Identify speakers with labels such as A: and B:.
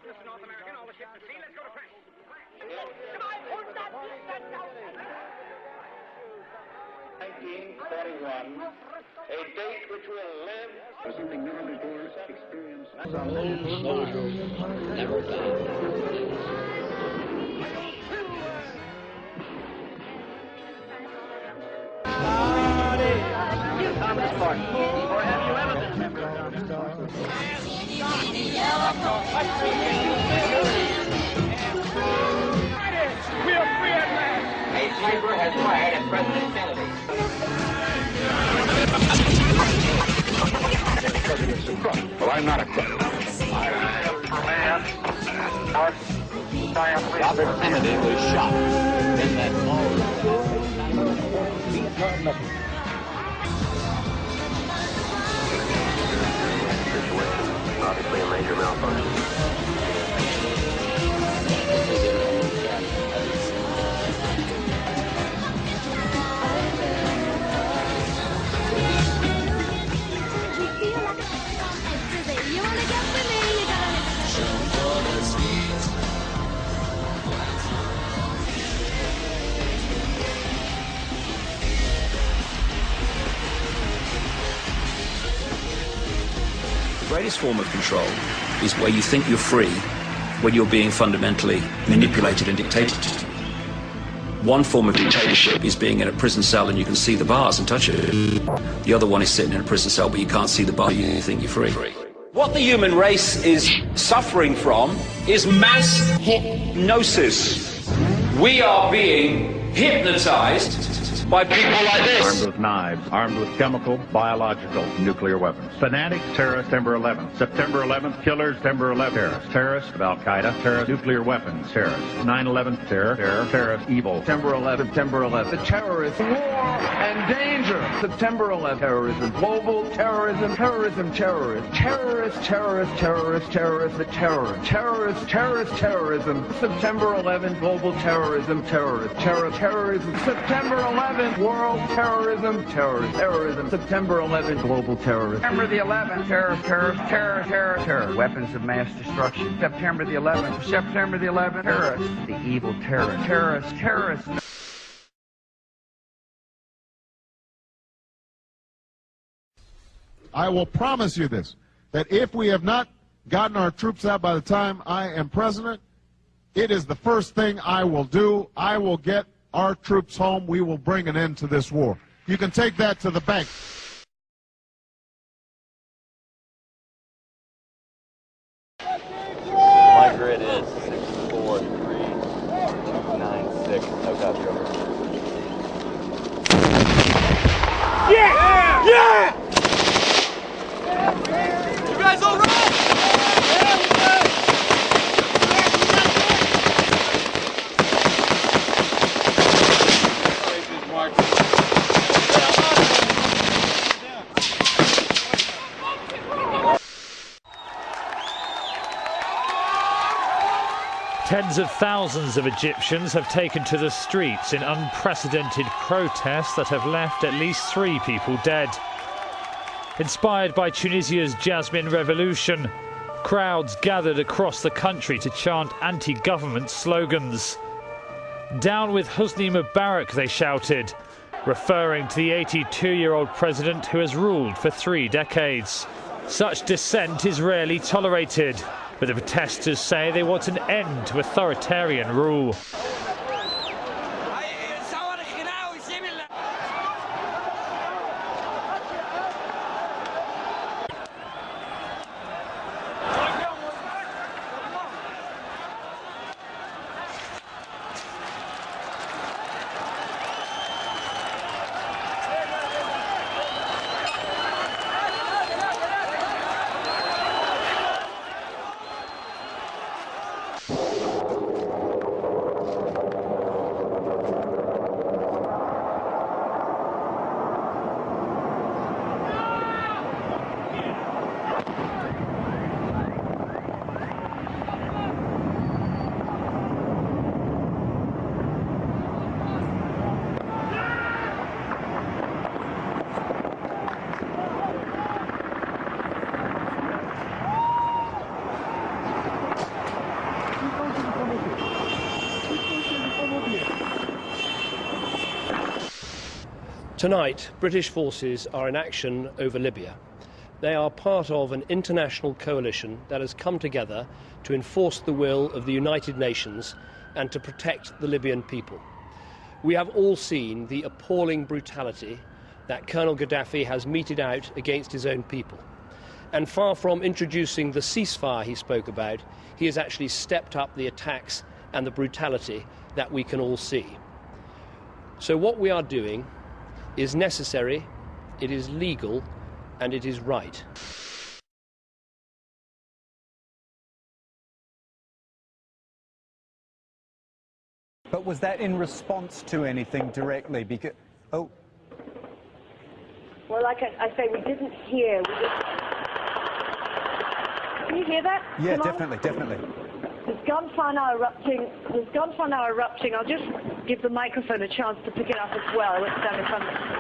A: North American, all the ships at sea, let's go to press. Come on, Hun Sub, let's go.
B: 1941, a date which will live
C: for something never before experienced.
D: Old soldiers never die.
A: Thomas Clark, or have you ever been a member of Thomas Clark? We are free at last.
B: a sniper has fired at President Kennedy.
C: The president's a crook. Well, I'm not a crook.
D: Robert Kennedy was shot in that ballroom.
B: Obviously a major malfunction.
E: The greatest form of control is where you think you're free when you're being fundamentally manipulated and dictated. One form of dictatorship is being in a prison cell and you can see the bars and touch it. The other one is sitting in a prison cell but you can't see the bar, you think you're free. What the human race is suffering from is mass hypnosis. We are being hypnotized by people like this.
F: Armed with knives, armed with chemical, biological, nuclear weapons. Fanatics, terrorists, September 11th. September 11th, killers, September 11th, terrorists. Terrorists of Al-Qaeda, terrorists, nuclear weapons, terrorists. 9/11, terror, terrorists, evil.
G: September 11th, September 11th. The terrorists, war and danger. September 11th, terrorism, global terrorism, terrorism, terrorists. Terrorists, terrorists, terrorists, terrorists, the terror. Terrorists, terrorists, terrorism. September 11th, global terrorism, terrorists. Terrorism. September 11th. World terrorism, terrorism. September 11th, global terrorism. September the 11th, terror. Weapons of mass destruction. September the 11th, terrorists. The evil terrorists.
H: I will promise you this, that if we have not gotten our troops out by the time I am president, it is the first thing I will do. I will get our troops home. We will bring an end to this war. You can take that to the bank.
I: My grid is 643296. I've got you over.
A: Yeah! Yeah! You guys all right?
J: Tens of thousands of Egyptians have taken to the streets in unprecedented protests that have left at least 3 people dead. Inspired by Tunisia's Jasmine Revolution, crowds gathered across the country to chant anti-government slogans. "Down with Hosni Mubarak," they shouted, referring to the 82-year-old president who has ruled for 3 decades. Such dissent is rarely tolerated, but the protesters say they want an end to authoritarian rule.
K: Tonight, British forces are in action over Libya. They are part of an international coalition that has come together to enforce the will of the United Nations and to protect the Libyan people. We have all seen the appalling brutality that Colonel Gaddafi has meted out against his own people. And far from introducing the ceasefire he spoke about, he has actually stepped up the attacks and the brutality that we can all see. So what we are doing is necessary, it is legal, and it is right.
L: But was that in response to anything directly? Because, oh.
M: Well, like I say, we didn't hear. Can you hear that?
L: Yeah, definitely.
M: There's gunfire now erupting. I'll just give the microphone a chance to pick it up as well. I went down in front of it.